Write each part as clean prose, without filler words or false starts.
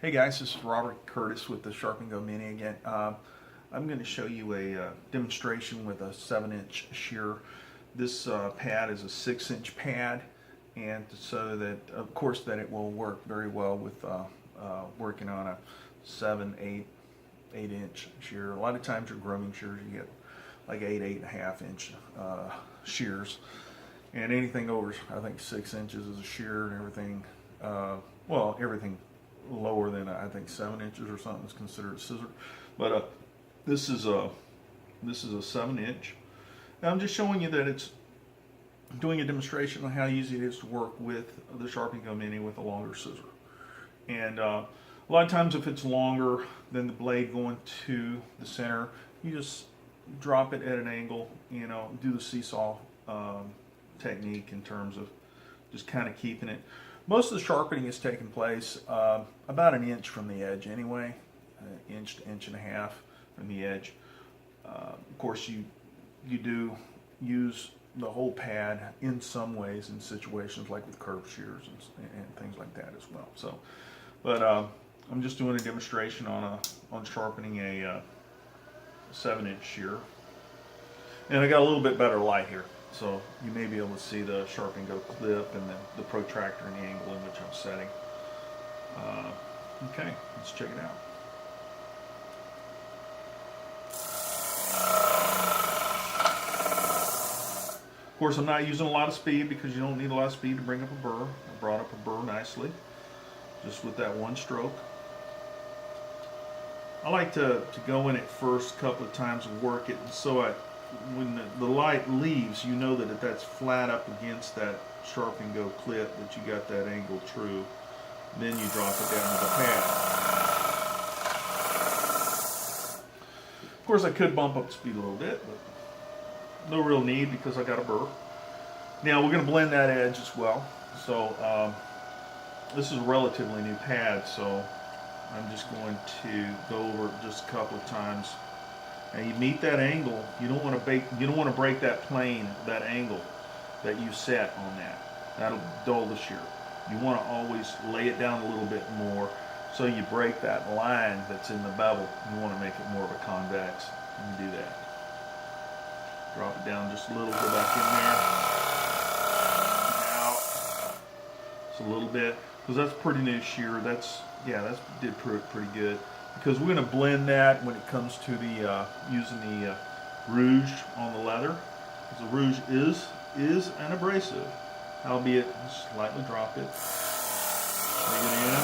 Hey guys, this is Robert Curtis with the Sharpen Go Mini again. I'm going to show you a demonstration with a 7-inch shear. This pad is a 6-inch pad, and so that, of course, that it will work very well with working on a 7, 8-inch shear. A lot of times your grooming shears, you get like 8.5-inch shears, and anything over, I think, 6 inches is a shear, and everything, well, everything lower than I think 7 inches or something is considered a scissor. But this is a 7-inch. Now I'm just showing you that it's doing a demonstration on how easy it is to work with the Sharpen Go Mini with a longer scissor. And a lot of times if it's longer than the blade going to the center, you just drop it at an angle, you know, do the seesaw technique in terms of just kind of keeping it. Most of the sharpening is taking place about an inch from the edge anyway, inch to inch and a half from the edge. Of course, you do use the whole pad in some ways in situations like with curved shears and things like that as well. So, but I'm just doing a demonstration on sharpening a 7-inch shear, and I got a little bit better light here, so you may be able to see the Sharpen Go clip and the protractor and the angle in which I'm setting. Okay, let's check it out. Of course, I'm not using a lot of speed because you don't need a lot of speed to bring up a burr. I brought up a burr nicely, just with that one stroke. I like to go in it first couple of times and work it, so when the light leaves, you know that that's flat up against that Sharpen Go clip, that you got that angle true. Then you drop it down to the pad. Of course, I could bump up the speed a little bit, but no real need because I got a burr. Now we're going to blend that edge as well. So this is a relatively new pad, so I'm just going to go over it just a couple of times. And you meet that angle. You don't want to break that plane, that angle that you set on that. That'll dull the shear. You want to always lay it down a little bit more, so you break that line that's in the bevel. You want to make it more of a convex. You do that. Drop it down just a little. Go back in there. Out. Just a little bit, because that's pretty new shear. That did pretty good. Because we're going to blend that when it comes to the using the rouge on the leather. Because the rouge is an abrasive, albeit slightly drop it. Bring it in,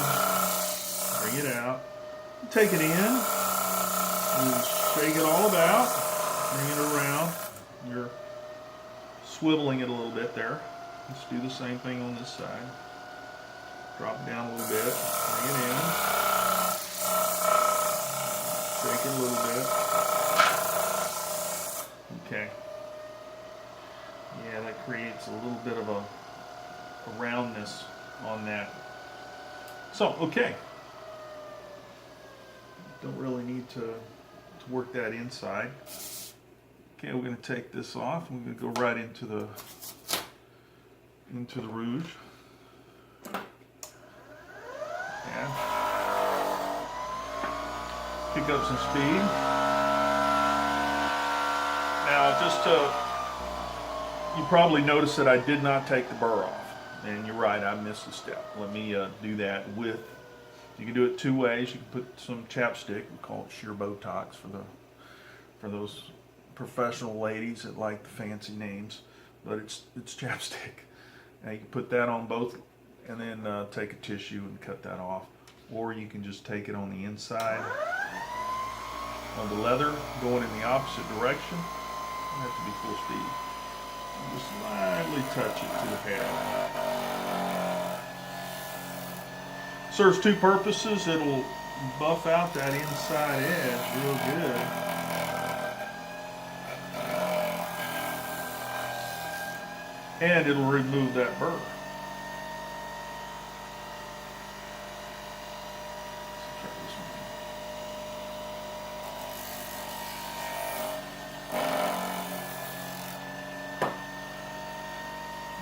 bring it out, take it in, and shake it all about, bring it around. You're swiveling it a little bit there. Let's do the same thing on this side. Drop it down a little bit, bring it in. Shake it a little bit. Okay. Yeah, that creates a little bit of a roundness on that. So, okay. Don't really need to work that inside. Okay, we're going to take this off. We're going to go right into the rouge. Yeah. Pick up some speed. Now, you probably noticed that I did not take the burr off. And you're right, I missed a step. Let me do that with, you can do it two ways. You can put some chapstick, we call it shear Botox for those professional ladies that like the fancy names, but it's chapstick. Now you can put that on both and then take a tissue and cut that off. Or you can just take it on the inside of the leather, going in the opposite direction. You have to be full speed. And just lightly touch it to the pad. Serves two purposes. It'll buff out that inside edge real good. And it'll remove that burr.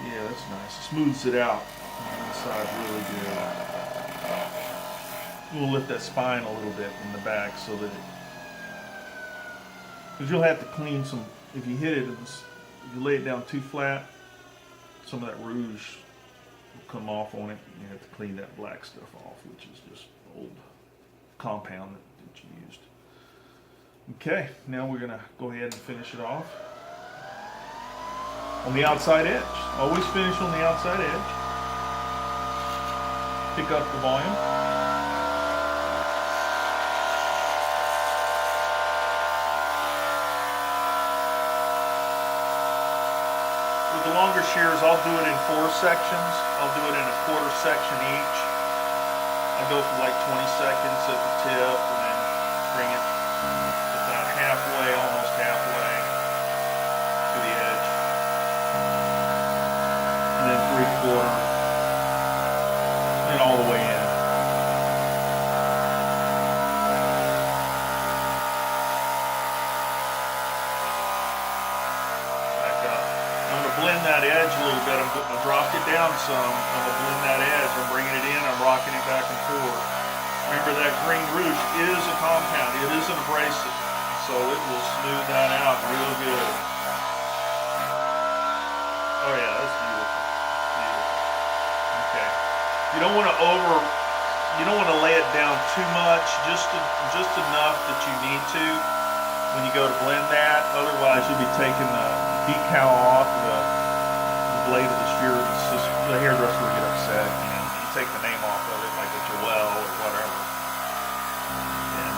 Yeah, that's nice. It smooths it out on the inside really good. we'll lift that spine a little bit in the back so that because you'll have to clean some, if you hit it, if you lay it down too flat, some of that rouge will come off on it. You have to clean that black stuff off, which is just old compound that you used. Okay, now we're going to go ahead and finish it off on the outside edge. Always finish on the outside edge. Pick up the volume. With the longer shears, I'll do it in 4 sections. I'll do it in a 1/4 section each. I go for like 20 seconds at the tip and then bring it about halfway, almost halfway to the edge. And then 3/4, and all the way in. Back up. I'm going to blend that edge a little bit. I'm going to drop it down some. I'm going to blend that edge. I'm bringing it in. I'm rocking it back and forth. Remember that green rouge is a compound. It is an abrasive. So it will smooth that out real good. Oh yeah, that's beautiful. Beautiful. Okay. You don't want to lay it down too much, just enough that you need to when you go to blend that. Otherwise you'll be taking the decal off the blade of the shear. The hairdresser will get upset. You take the name off of it, like a Joel or whatever. And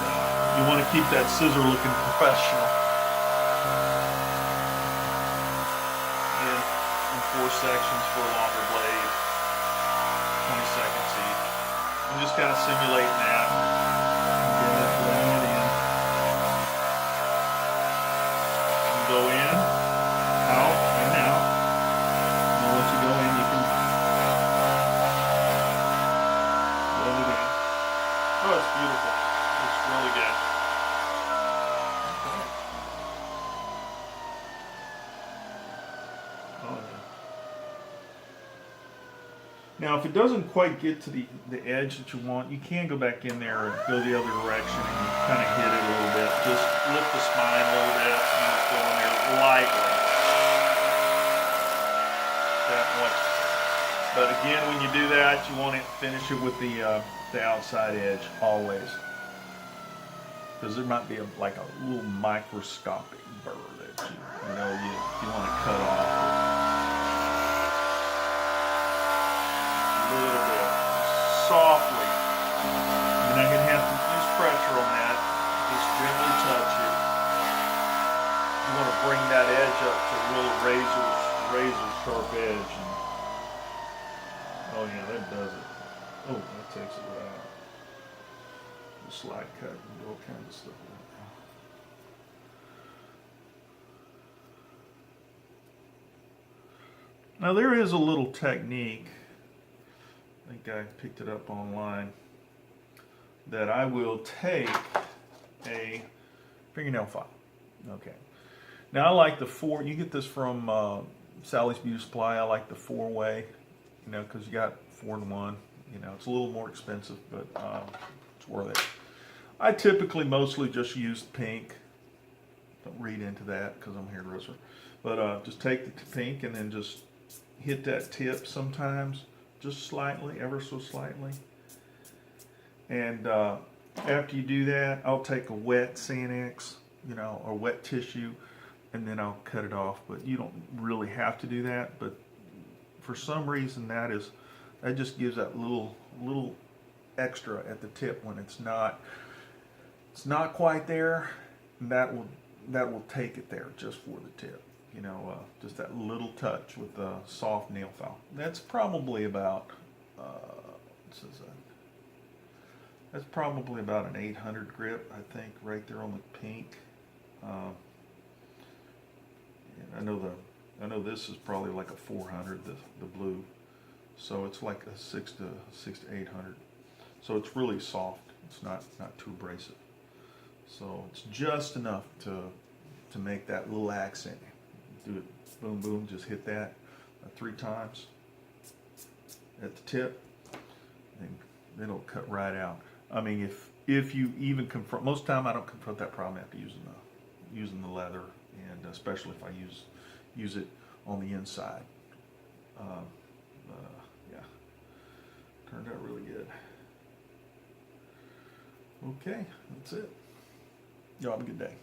you want to keep that scissor looking professional. And in 4 sections for a longer blade, 20 seconds each. I'm just kind of simulating that. Get that blend in. And go in, out, and out. And once you go in, you can blend it in. Oh, it's beautiful. It's really good. Okay. Oh, yeah. Now, if it doesn't quite get to the edge that you want, you can go back in there and go the other direction and kind of hit it a little bit. Just lift the spine a little bit and just go in there lightly. That much. But again, when you do that, you want to finish it with the outside edge always. Because there might be like a little microscopic burr that you want to cut off. A little bit, softly. You're not going to have to use pressure on that. Just gently touch it. You want to bring that edge up to a real razor sharp edge. And, oh yeah, that does it. Oh, that takes it right out. The slide cut and do all kinds of stuff with that. Now there is a little technique, I think I picked it up online, that I will take a fingernail file. Okay. Now I like the 4, you get this from Sally's Beauty Supply. I like the 4-way, because you got 4-in-1. It's a little more expensive, but it's worth it. I typically mostly just use pink. Don't read into that because I'm a hairdresser. But just take the pink and then just hit that tip sometimes, just slightly, ever so slightly. And after you do that, I'll take a wet Sanex, or wet tissue, and then I'll cut it off. But you don't really have to do that. But for some reason, that just gives that little extra at the tip when it's not quite there. And that will take it there just for the tip. Just that little touch with the soft nail file. That's probably about that's probably about an 800 grip, I think, right there on the pink. I know this is probably like a 400, the blue. So it's like a 6 to 800. So it's really soft. It's not too abrasive. So it's just enough to make that little accent. Do it, boom, boom, just hit that 3 times at the tip, and then it'll cut right out. I mean, if you even confront, most time I don't confront that problem after using the leather, and especially if I use it on the inside. Um, yeah, turned out really good. Okay, that's it. Y'all have a good day.